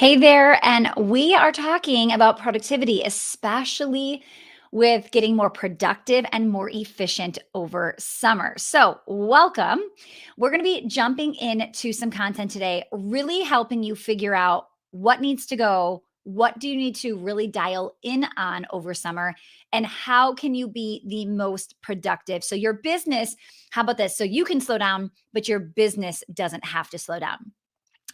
Hey there, and we are talking about productivity, especially with getting more productive and more efficient over summer. So, welcome. We're going to be jumping into some content today, really helping you figure out what needs to go, what do you need to really dial in on over summer, and how can you be the most productive. So, your business, how about this? So, you can slow down, but your business doesn't have to slow down.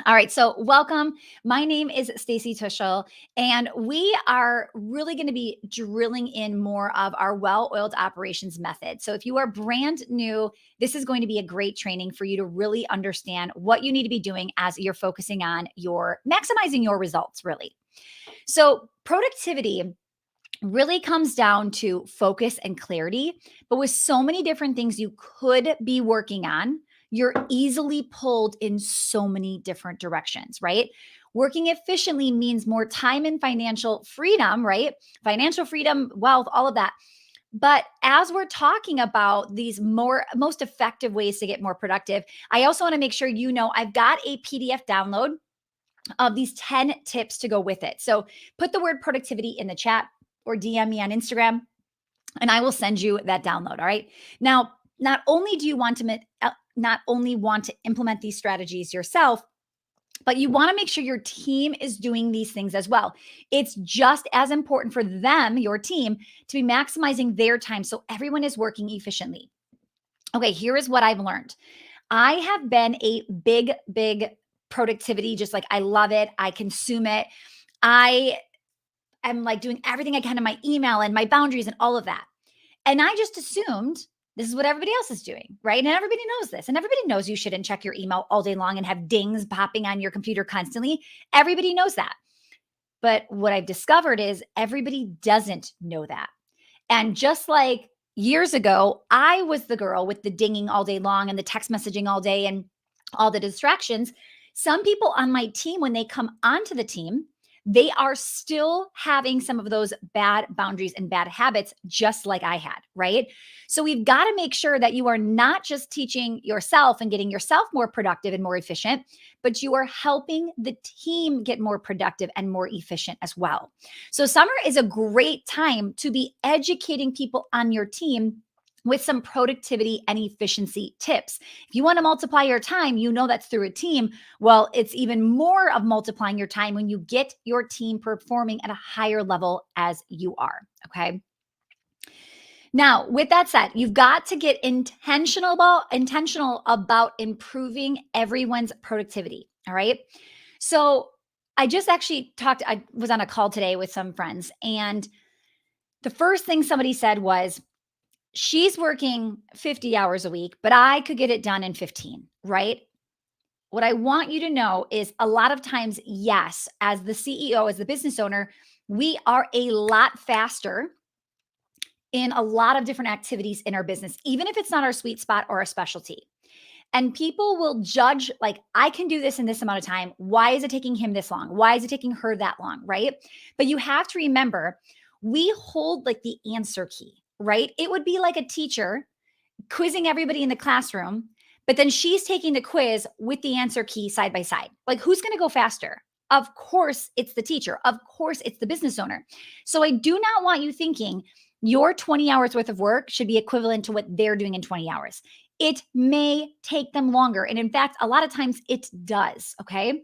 All right, so welcome. My name is Stacy Tushel, and we are really going to be drilling in more of our well-oiled operations method. So if you are brand new, this is going to be a great training for you to really understand what you need to be doing as you're focusing on your maximizing your results, really. So productivity really comes down to focus and clarity. But with so many different things you could be working on, you're easily pulled in so many different directions, right? Working efficiently means more time and financial freedom, right? Financial freedom, wealth, all of that. But as we're talking about these most effective ways to get more productive, I also want to make sure you know I've got a PDF download of these 10 tips to go with it. So put the word productivity in the chat or DM me on Instagram and I will send you that download. All right. Now, not only do you want to not only want to implement these strategies yourself, but you want to make sure your team is doing these things as well. It's just as important for them, your team, to be maximizing their time so everyone is working efficiently. Okay, here is what I've learned. I have been a big productivity, just like I love it. I consume it. I am like doing everything I can in my email and my boundaries and all of that. And I just assumed this is what everybody else is doing, right? And everybody knows this. And everybody knows you shouldn't check your email all day long and have dings popping on your computer constantly. Everybody knows that. But what I've discovered is everybody doesn't know that. And just like years ago, I was the girl with the dinging all day long and the text messaging all day and all the distractions. Some people on my team, when they come onto the team, they are still having some of those bad boundaries and bad habits, just like I had, right? So we've got to make sure that you are not just teaching yourself and getting yourself more productive and more efficient, but you are helping the team get more productive and more efficient as well. So summer is a great time to be educating people on your team with some productivity and efficiency tips. If you want to multiply your time, you know that's through a team. Well, it's even more of multiplying your time when you get your team performing at a higher level as you are. Okay. Now, with that said, you've got to get intentional about improving everyone's productivity. All right. So I just actually I was on a call today with some friends, and the first thing somebody said was, she's working 50 hours a week, but I could get it done in 15, right? What I want you to know is a lot of times, yes, as the CEO, as the business owner, we are a lot faster in a lot of different activities in our business, even if it's not our sweet spot or our specialty. And people will judge, like, I can do this in this amount of time. Why is it taking him this long? Why is it taking her that long? Right. But you have to remember, we hold like the answer key, right? It would be like a teacher quizzing everybody in the classroom, but then she's taking the quiz with the answer key side by side. Like, who's going to go faster? Of course, it's the teacher. Of course, it's the business owner. So I do not want you thinking your 20 hours worth of work should be equivalent to what they're doing in 20 hours. It may take them longer. And in fact, a lot of times it does. Okay.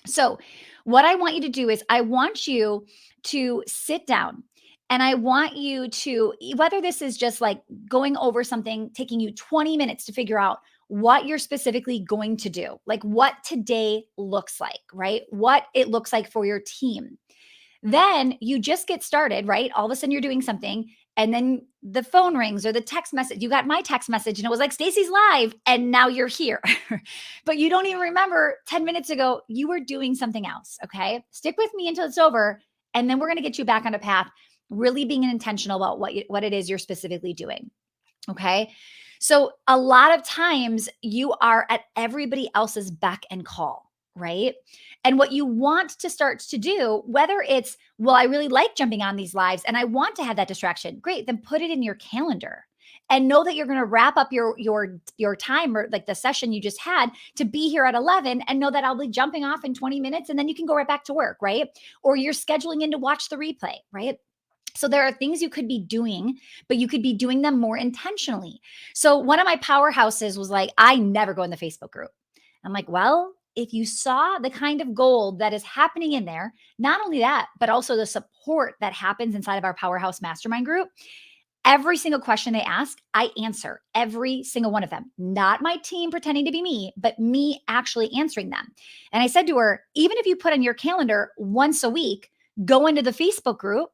So, what I want you to do is, I want you to sit down and I want you to, whether this is just like going over something, taking you 20 minutes to figure out what you're specifically going to do, like what today looks like, right? What it looks like for your team. Then you just get started, right? All of a sudden you're doing something and then the phone rings or the text message. You got my text message and it was like, Stacy's live, and now you're here. But you don't even remember 10 minutes ago you were doing something else. Okay. Stick with me until it's over. And then we're going to get you back on a path, really being intentional about what it is you're specifically doing. Okay. So a lot of times you are at everybody else's beck and call, right? And what you want to start to do, whether it's, well, I really like jumping on these lives and I want to have that distraction, great, then put it in your calendar and know that you're going to wrap up your time, or like the session you just had, to be here at 11, and know that I'll be jumping off in 20 minutes and then you can go right back to work, right? Or you're scheduling in to watch the replay, right? So there are things you could be doing, but you could be doing them more intentionally. So one of my powerhouses was like, I never go in the Facebook group. I'm like, well, if you saw the kind of gold that is happening in there, not only that, but also the support that happens inside of our powerhouse mastermind group, every single question they ask, I answer every single one of them. Not my team pretending to be me, but me actually answering them. And I said to her, even if you put on your calendar once a week, go into the Facebook group,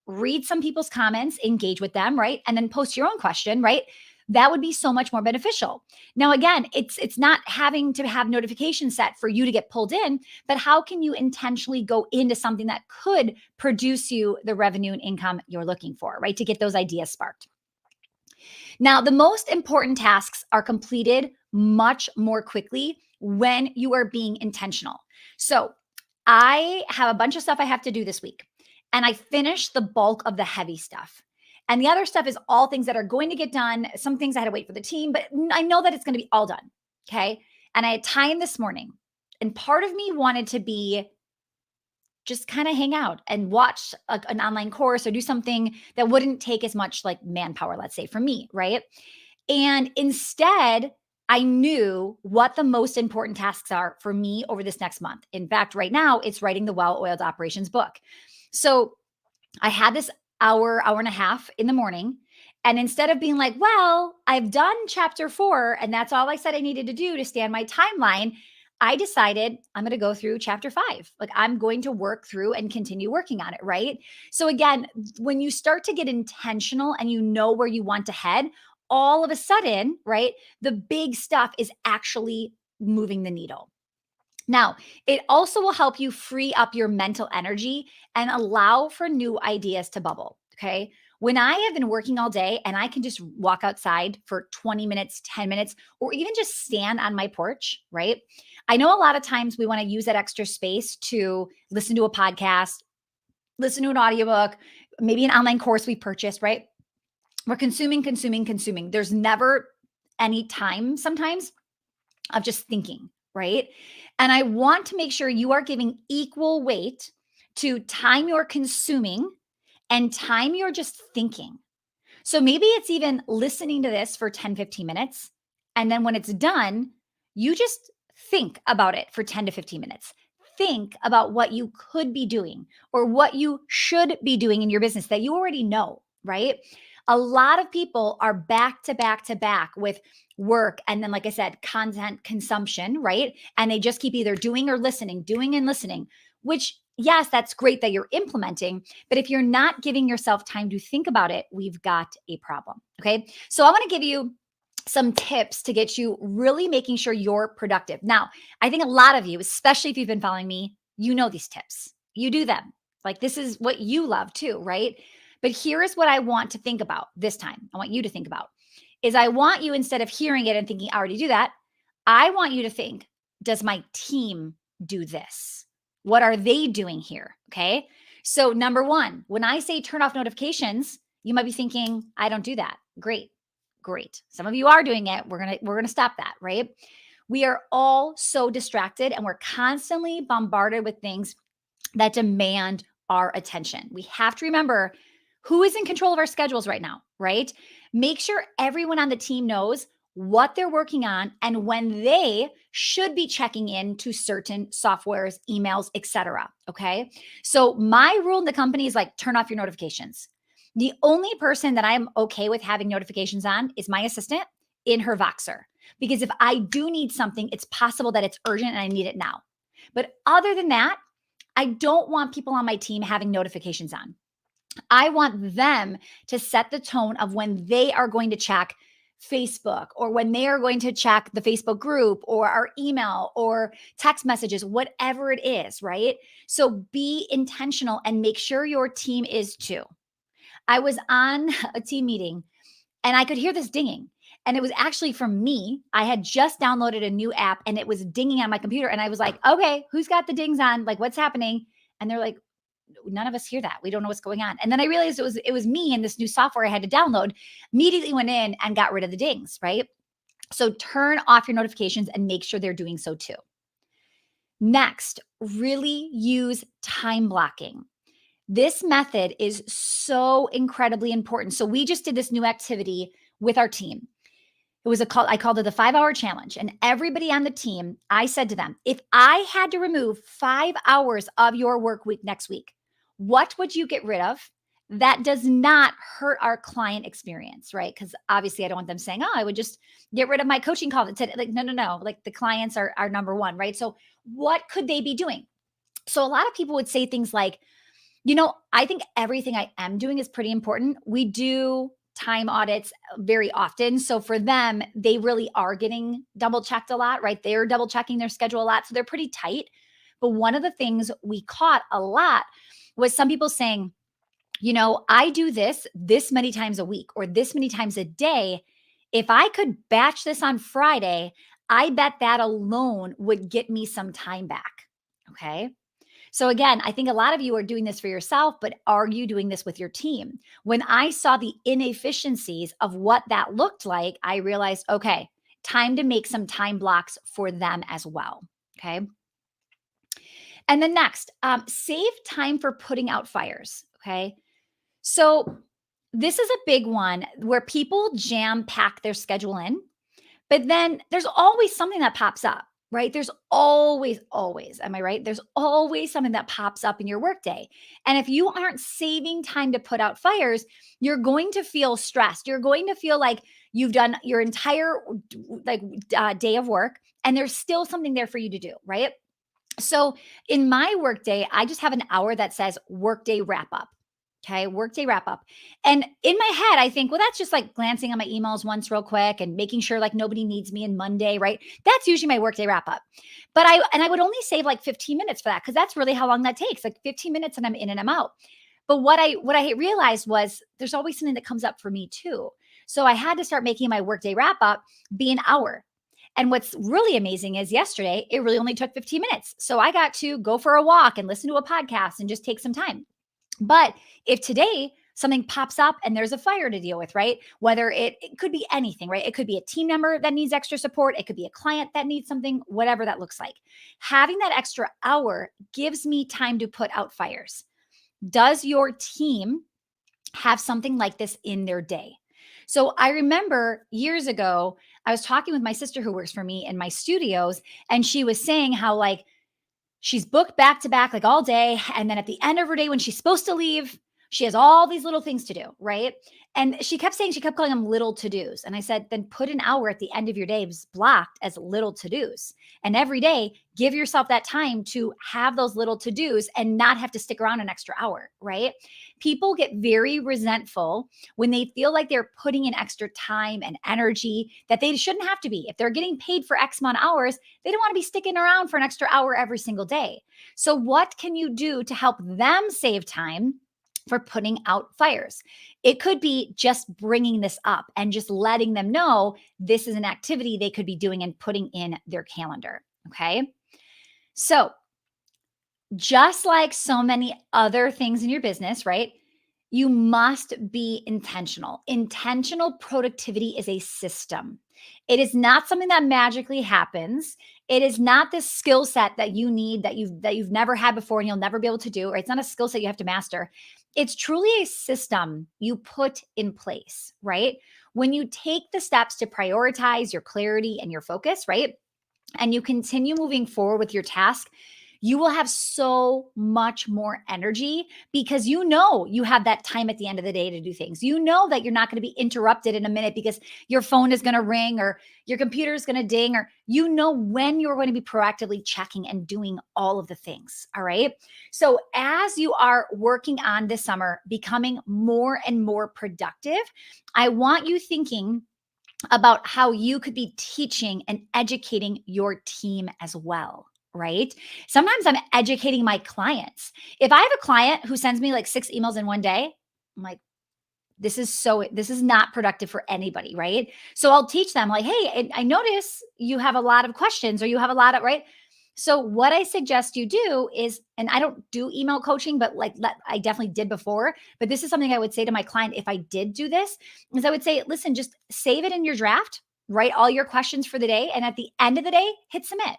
read some people's comments, engage with them, right? And then post your own question, right? That would be so much more beneficial. Now, again, it's not having to have notifications set for you to get pulled in, but how can you intentionally go into something that could produce you the revenue and income you're looking for, right? To get those ideas sparked. Now, the most important tasks are completed much more quickly when you are being intentional. So, I have a bunch of stuff I have to do this week, and I finished the bulk of the heavy stuff. And the other stuff is all things that are going to get done. Some things I had to wait for the team, but I know that it's going to be all done. Okay. And I had time this morning, and part of me wanted to be just kind of hang out and watch an online course or do something that wouldn't take as much like manpower, let's say, for me, right? And instead, I knew what the most important tasks are for me over this next month. In fact, right now, it's writing the Well Oiled Operations book. So I had this hour and a half in the morning. And instead of being like, well, I've done chapter 4, and that's all I said I needed to do to stay on my timeline, I decided I'm going to go through chapter 5. Like, I'm going to work through and continue working on it, right? So, again, when you start to get intentional and you know where you want to head, all of a sudden, right, the big stuff is actually moving the needle. Now, it also will help you free up your mental energy and allow for new ideas to bubble. Okay. When I have been working all day and I can just walk outside for 20 minutes, 10 minutes, or even just stand on my porch, right? I know a lot of times we want to use that extra space to listen to a podcast, listen to an audiobook, maybe an online course we purchased, right? We're consuming, consuming, consuming. There's never any time sometimes of just thinking, right? And I want to make sure you are giving equal weight to time you're consuming and time you're just thinking. So maybe it's even listening to this for 10, 15 minutes. And then when it's done, you just think about it for 10 to 15 minutes. Think about what you could be doing or what you should be doing in your business that you already know, right? A lot of people are back to back to back with work. And then, like I said, content consumption, right? And they just keep either doing or listening, doing and listening, which, yes, that's great that you're implementing. But if you're not giving yourself time to think about it, we've got a problem. Okay. So I want to give you some tips to get you really making sure you're productive. Now, I think a lot of you, especially if you've been following me, you know these tips. You do them. Like, this is what you love too, right? But here is what I want to think about this time. I want you to think about is I want you, instead of hearing it and thinking, I already do that, I want you to think, does my team do this? What are they doing here? Okay. So, number one, when I say turn off notifications, you might be thinking, I don't do that. Great. Great. Some of you are doing it. We're going to stop that, right? We are all so distracted and we're constantly bombarded with things that demand our attention. We have to remember who is in control of our schedules right now, right? Make sure everyone on the team knows what they're working on and when they should be checking in to certain softwares, emails, etc. Okay. So my rule in the company is like, turn off your notifications. The only person that I'm okay with having notifications on is my assistant in her Voxer. Because if I do need something, it's possible that it's urgent and I need it now. But other than that, I don't want people on my team having notifications on. I want them to set the tone of when they are going to check Facebook or when they are going to check the Facebook group or our email or text messages, whatever it is, right? So be intentional and make sure your team is too. I was on a team meeting and I could hear this dinging. And it was actually from me. I had just downloaded a new app and it was dinging on my computer. And I was like, okay, who's got the dings on? Like, what's happening? And they're like, none of us hear that. We don't know what's going on. And then I realized it was me and this new software I had to download. Immediately went in and got rid of the dings, right? So turn off your notifications and make sure they're doing so too. Next, really use time blocking. This method is so incredibly important. So we just did this new activity with our team. I called it the 5-hour challenge. And everybody on the team, I said to them, if I had to remove 5 hours of your work week next week, what would you get rid of? That does not hurt our client experience, right? Because obviously I don't want them saying, oh, I would just get rid of my coaching call today. Like, no, no, no. Like the clients are number one, right? So what could they be doing? So a lot of people would say things like, I think everything I am doing is pretty important. We do time audits very often. So for them, they really are getting double checked a lot, right? They're double checking their schedule a lot. So they're pretty tight. But one of the things we caught a lot was some people saying, I do this many times a week or this many times a day. If I could batch this on Friday, I bet that alone would get me some time back. Okay. So again, I think a lot of you are doing this for yourself, but are you doing this with your team? When I saw the inefficiencies of what that looked like, I realized, okay, time to make some time blocks for them as well. Okay. And then next, save time for putting out fires. Okay. So this is a big one where people jam pack their schedule in. But then there's always something that pops up, right? There's always, am I right? There's always something that pops up in your workday. And if you aren't saving time to put out fires, you're going to feel stressed. You're going to feel like you've done your entire day of work and there's still something there for you to do, right? So in my workday, I just have an hour that says workday wrap up. Okay, workday wrap up. And in my head, I think, well, that's just like glancing at my emails once real quick and making sure like nobody needs me in Monday, right? That's usually my workday wrap up. But I would only save like 15 minutes for that because that's really how long that takes, like 15 minutes and I'm in and I'm out. But what I realized was there's always something that comes up for me too. So I had to start making my workday wrap up be an hour. And what's really amazing is yesterday, it really only took 15 minutes. So I got to go for a walk and listen to a podcast and just take some time. But if today something pops up and there's a fire to deal with, right? Whether it could be anything, right? It could be a team member that needs extra support. It could be a client that needs something, whatever that looks like. Having that extra hour gives me time to put out fires. Does your team have something like this in their day? So I remember years ago, I was talking with my sister who works for me in my studios, and she was saying how like she's booked back to back like all day. And then at the end of her day, when she's supposed to leave, she has all these little things to do, right? And she kept calling them little to dos. And I said, then put an hour at the end of your day blocked as little to dos. And every day, give yourself that time to have those little to dos and not have to stick around an extra hour, right? People get very resentful when they feel like they're putting in extra time and energy that they shouldn't have to be. If they're getting paid for X amount of hours, they don't want to be sticking around for an extra hour every single day. So, what can you do to help them save time for putting out fires? It could be just bringing this up and just letting them know this is an activity they could be doing and putting in their calendar. Okay. So, just like so many other things in your business, right? You must be intentional. Intentional productivity is a system. It is not something that magically happens. It is not this skill set that you need that you've never had before and you'll never be able to do, or it's not a skill set you have to master. It's truly a system you put in place, right? When you take the steps to prioritize your clarity and your focus, right? And you continue moving forward with your task, you will have so much more energy because you have that time at the end of the day to do things. You know that you're not going to be interrupted in a minute because your phone is going to ring or your computer is going to ding, or you know when you're going to be proactively checking and doing all of the things. All right. So as you are working on this summer, becoming more and more productive, I want you thinking about how you could be teaching and educating your team as well, right? Sometimes I'm educating my clients. If I have a client who sends me like 6 emails in one day, I'm like, this is not productive for anybody, right? So I'll teach them like, hey, I notice you have a lot of questions or you have a lot of, right? So what I suggest you do is, and I don't do email coaching, but I definitely did before, but this is something I would say to my client if I did do this, is I would say, listen, just save it in your draft, write all your questions for the day, and at the end of the day, hit submit.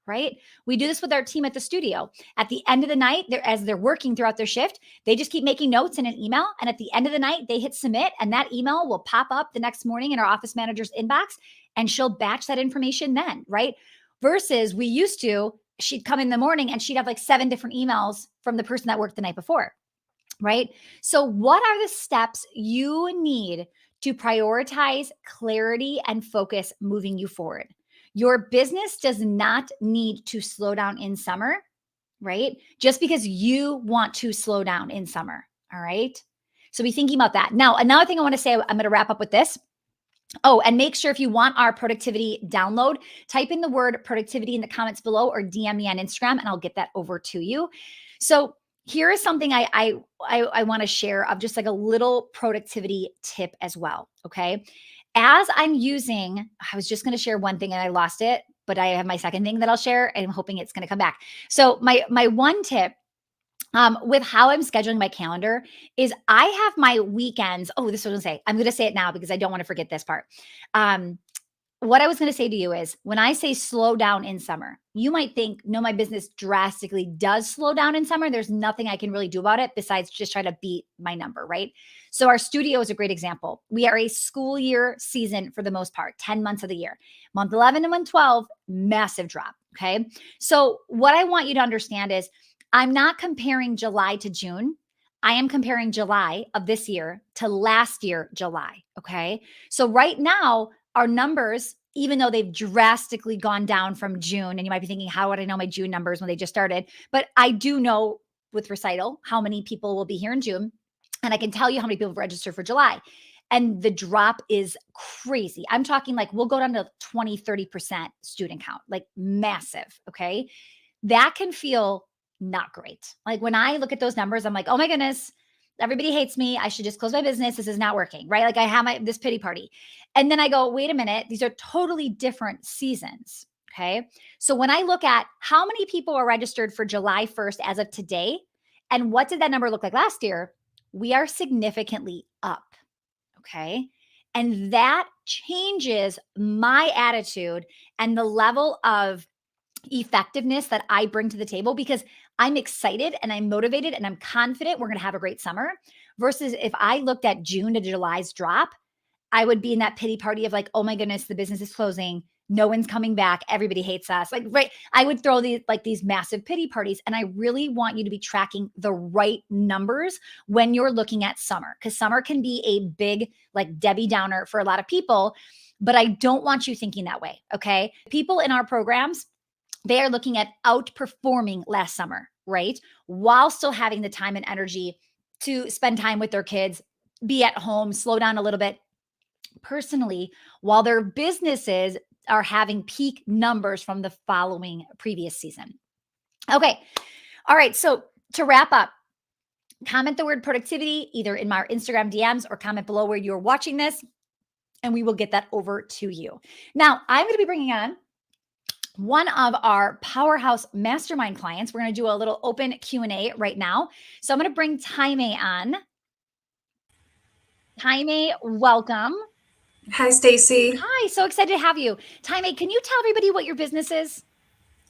Right? We do this with our team at the studio. At the end of the night, as they're working throughout their shift, they just keep making notes in an email. And at the end of the night, they hit submit, and that email will pop up the next morning in our office manager's inbox, and she'll batch that information then, right? Versus we used to, she'd come in the morning and she'd have like 7 different emails from the person that worked the night before, right? So, what are the steps you need to prioritize clarity and focus moving you forward? Your business does not need to slow down in summer, right? Just because you want to slow down in summer. All right. So be thinking about that. Now, another thing I want to say, I'm going to wrap up with this. Oh, and make sure if you want our productivity download, type in the word productivity in the comments below or DM me on Instagram and I'll get that over to you. So here is something I want to share of just like a little productivity tip as well. Okay. As I'm using, I was just going to share one thing and I lost it, but I have my second thing that I'll share and I'm hoping it's going to come back. So my one tip with how I'm scheduling my calendar is I have my weekends. Oh, this was going to say, I'm going to say it now because I don't want to forget this part. Um, what I was going to say to you is when I say slow down in summer, you might think, no, my business drastically does slow down in summer. There's nothing I can really do about it besides just try to beat my number, right? So our studio is a great example. We are a school year season for the most part, 10 months of the year. Month 11 and month 12, massive drop. Okay. So what I want you to understand is I'm not comparing July to June. I am comparing July of this year to last year, July. Okay. So right now, our numbers, even though they've drastically gone down from June, and you might be thinking, how would I know my June numbers when they just started? But I do know with recital how many people will be here in June. And I can tell you how many people have registered for July. And the drop is crazy. I'm talking like we'll go down to 20, 30% student count, like massive. Okay. That can feel not great. Like when I look at those numbers, I'm like, oh my goodness, everybody hates me. I should just close my business. This is not working, right? Like I have this pity party. And then I go, wait a minute, these are totally different seasons. Okay. So when I look at how many people are registered for July 1st as of today, and what did that number look like last year? We are significantly up. Okay. And that changes my attitude and the level of effectiveness that I bring to the table because I'm excited and I'm motivated and I'm confident we're going to have a great summer. Versus if I looked at June to July's drop, I would be in that pity party of like, oh my goodness, the business is closing. No one's coming back. Everybody hates us. Like, right. I would throw these massive pity parties. And I really want you to be tracking the right numbers when you're looking at summer, because summer can be a big, like Debbie Downer for a lot of people. But I don't want you thinking that way. Okay. People in our programs, they are looking at outperforming last summer, right? While still having the time and energy to spend time with their kids, be at home, slow down a little bit personally, while their businesses are having peak numbers from the following previous season. Okay. All right. So to wrap up, comment the word productivity either in my Instagram DMs or comment below where you're watching this, and we will get that over to you. Now, I'm going to be bringing on one of our powerhouse mastermind clients. We're going to do a little open Q&A right now. So I'm going to bring Taime on. Taime, welcome. Hi, Stacy. Hi, so excited to have you. Taime, can you tell everybody what your business is?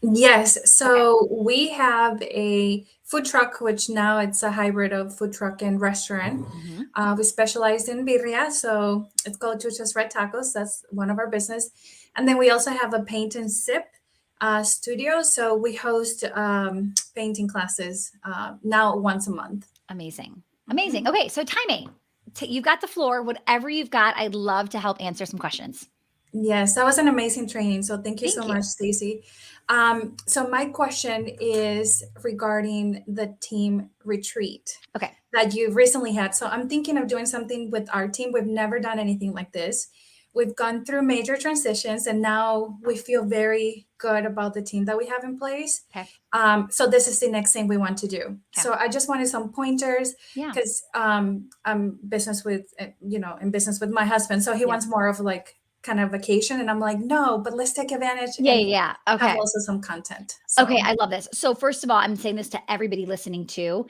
Yes, Okay. so we have a food truck, which now it's a hybrid of food truck and restaurant. Mm-hmm. We specialize in birria, so it's called Chucha's Red Tacos. That's one of our business. And then we also have a paint and sip studio. So we host painting classes now once a month. Amazing. Mhm. Amazing. Okay, so Taime, you've got the floor. Whatever you've got, I'd love to help answer some questions. Yes, that was an amazing training. So thank you so Thank you. much, Stacy. So my question is regarding the team retreat Okay. that you recently had. So I'm thinking of doing something with our team. We've never done anything like this. We've gone through major transitions and now we feel very good about the team that we have in place. Okay. So this is the next thing we want to do. Okay. So I just wanted some pointers Yeah. because I'm in business with my husband. So he Yep. wants more of like kind of vacation. And I'm like, no, but let's take advantage Yeah, and yeah, yeah. have Okay. also some content. Okay, So, I love this. So first of all, I'm saying this to everybody listening too.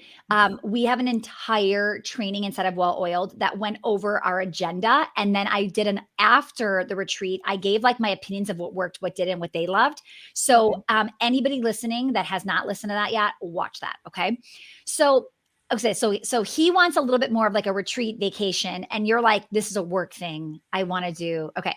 We have an entire training inside of Well Oiled that went over our agenda, and then I did an after the retreat. I gave like my opinions of what worked, what didn't, what they loved. So okay. anybody listening that has not listened to that yet, watch that. Okay, so. Okay, so he wants a little bit more of like a retreat vacation, and you're like, this is a work thing I want to do. Okay,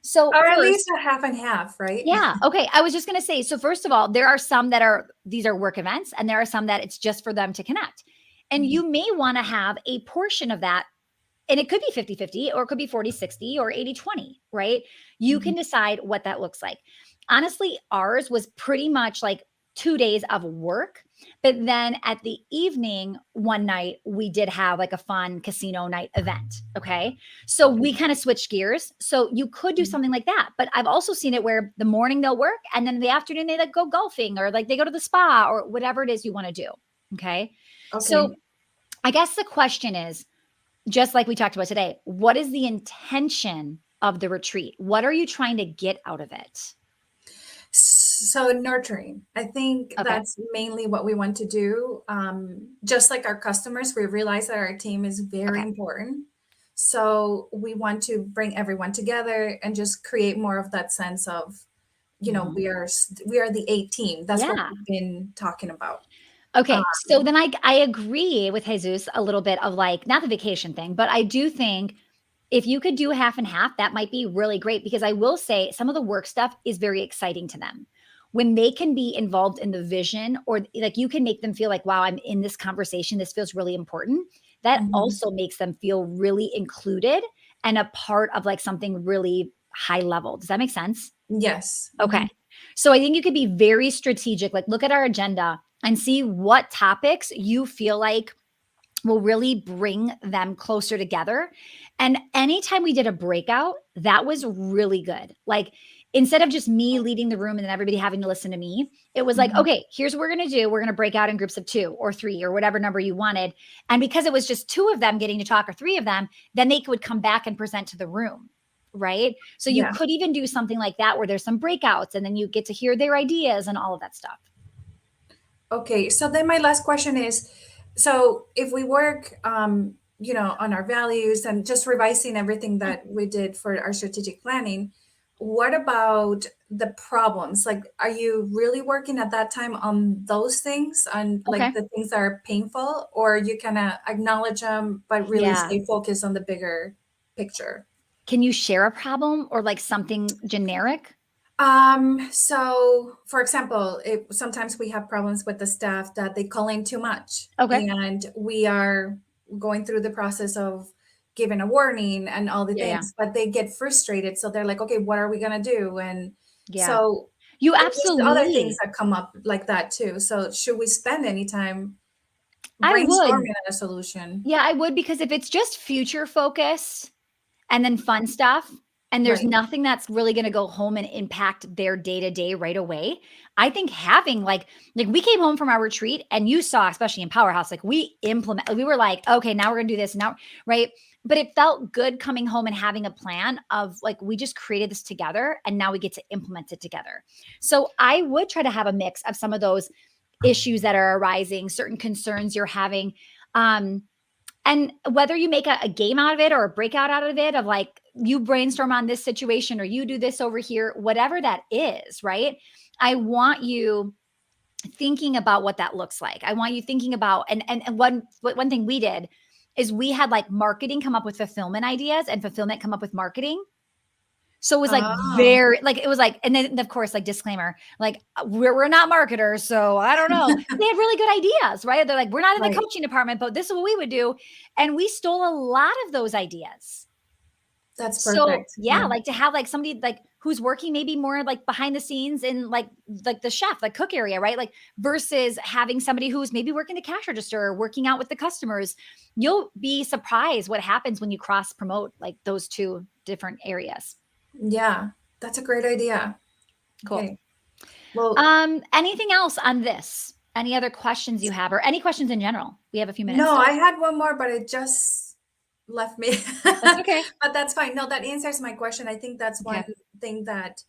so Or at first, least a half and half, right? yeah. Okay. I was just going to say, so first of all, there are some that are, these are work events, and there are some that it's just for them to connect. And Mhm, you may want to have a portion of that, and it could be 50-50, or it could be 40-60, or 80-20, right? You mhm. can decide what that looks like. Honestly, ours was pretty much like 2 days of work. But then at the evening, one night, we did have like a fun casino night event. Okay. So Okay. we kind of switched gears. So you could do Mhm. something like that. But I've also seen it where the morning they'll work, and then in the afternoon they like go golfing, or like they go to the spa, or whatever it is you want to do. Okay. So Okay. I guess the question is, just like we talked about today, what is the intention of the retreat? What are you trying to get out of it? So nurturing, I think Okay. that's mainly what we want to do. Just like our customers, we realize that our team is very Okay. important. So we want to bring everyone together and just create more of that sense of, Mhm. we are the A team. That's what Yeah. we've been talking about. Okay. So Um, then I agree with Jesus a little bit of like, not the vacation thing, but I do think if you could do half and half, that might be really great, because I will say some of the work stuff is very exciting to them. When they can be involved in the vision, or like you can make them feel like, wow, I'm in this conversation. This feels really important. That mhm. also makes them feel really included and a part of like something really high level. Does that make sense? Yes. Okay. Mhm. So I think you could be very strategic, like look at our agenda and see what topics you feel like will really bring them closer together. And anytime we did a breakout, that was really good. Like instead of just me leading the room and then everybody having to listen to me, it was like, Mhm. okay, here's what we're going to do. We're going to break out in groups of 2 or 3 or whatever number you wanted. And because it was just 2 of them getting to talk, or 3 of them, then they would come back and present to the room. Right. So you Yeah. could even do something like that where there's some breakouts and then you get to hear their ideas and all of that stuff. Okay, so then my last question is, so if we work, on our values and just revising everything that we did for our strategic planning, what about the problems? Like, are you really working at that time on those things, on like Okay. the things that are painful, or you kind of acknowledge them, but really Yeah. stay focused on the bigger picture? Can you share a problem or like something generic? So for example, sometimes we have problems with the staff that they call in too much, Okay. and we are going through the process of giving a warning and all the Yeah, yeah. things, but they get frustrated. So they're like, okay, what are we gonna do? And Yeah. so You there's just other things absolutely. that come up like that too. So should we spend any time I would. brainstorming on a solution? Yeah, I would, because if it's just future focus and then fun stuff, and there's Right. nothing that's really gonna go home and impact their day to day right away, I think having like we came home from our retreat and you saw, especially in Powerhouse, like we were like, okay, now we're gonna do this now, right? But it felt good coming home and having a plan of like, we just created this together and now we get to implement it together. So I would try to have a mix of some of those issues that are arising, certain concerns you're having. Um, and whether you make a game out of it or a breakout out of it, of like you brainstorm on this situation or you do this over here, whatever that is, right? I want you thinking about what that looks like. I want you thinking about, and one thing we did is we had like marketing come up with fulfillment ideas and fulfillment come up with marketing. So it was like Oh, very like it was like, and then of course, like disclaimer, like we're not marketers, so I don't know. They had really good ideas, right? They're like, we're not in the right. coaching department, but this is what we would do. And we stole a lot of those ideas. That's So perfect. yeah, Yeah. like to have like somebody like who's working maybe more like behind the scenes in like the chef, like cook area, right? Like versus having somebody who's maybe working the cash register or working out with the customers. You'll be surprised what happens when you cross promote like those two different areas. Yeah. That's a great idea. Cool. Okay. Well, Anything else on this? Any other questions you have, or any questions in general? We have a few no, minutes still. I had one more, but it just left me. That's okay. But that's fine. No, that answers my question. I think that's one Okay. thing that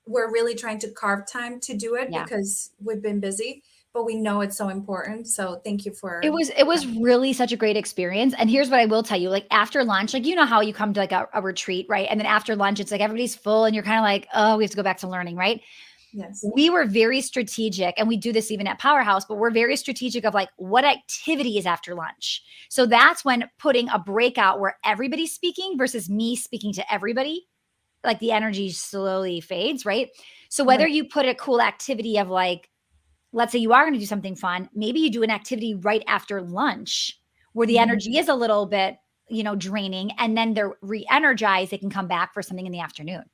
we're really trying to carve time to do it Yeah. because we've been busy, but we know it's so important. So thank you It for was it that. was really such a great experience, and here's what I will tell you, like, after lunch, like, you know how you come to, like, a retreat, right? And then after lunch, it's like everybody's full and you're kinda like, "Oh, we have to go back to learning," right? Yes. We were very strategic, and we do this even at Powerhouse, but we're very strategic of, like, what activity is after lunch? So that's when putting a breakout where everybody's speaking versus me speaking to everybody, like, the energy slowly fades, right? So whether Right. you put a cool activity of, like, let's say you are gonna do something fun, maybe you do an activity right after lunch where the Mhm. energy is a little bit, draining, and then they're re-energized, they can come back for something in the afternoon.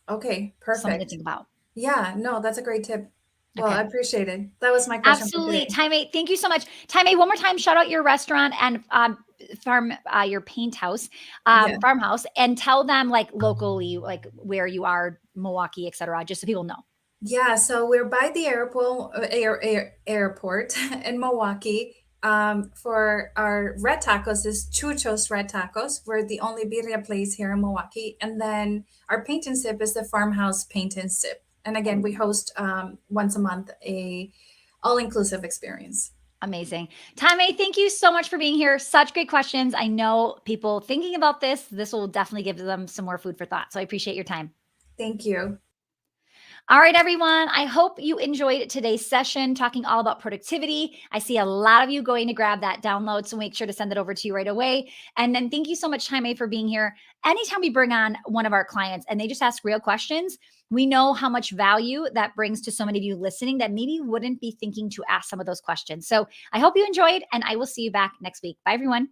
Okay, Something to perfect. think about. Yeah, no, that's a great tip. Well, Okay. I appreciate it. That was my question for Absolutely. today. Time 8, thank you so much. Time 8, one more time, shout out your restaurant and, your paint house, Yeah. farmhouse, and tell them, like, locally, like, where you are, Milwaukee, etcetera, just so people know. Yeah, so we're by the airport in Milwaukee. For our red tacos is Chucho's Red Tacos. We're the only birria place here in Milwaukee. And then our paint and sip is the Farmhouse Paint and Sip. And again, we host once a month a all-inclusive experience. Amazing. Tame, thank you so much for being here. Such great questions. I know people thinking about this will definitely give them some more food for thought. So I appreciate your time. Thank you. All right, everyone. I hope you enjoyed today's session talking all about productivity. I see a lot of you going to grab that download, so make sure to send it over to you right away. And then thank you so much, Jaime, for being here. Anytime we bring on one of our clients and they just ask real questions, we know how much value that brings to so many of you listening that maybe wouldn't be thinking to ask some of those questions. So I hope you enjoyed, and I will see you back next week. Bye, everyone.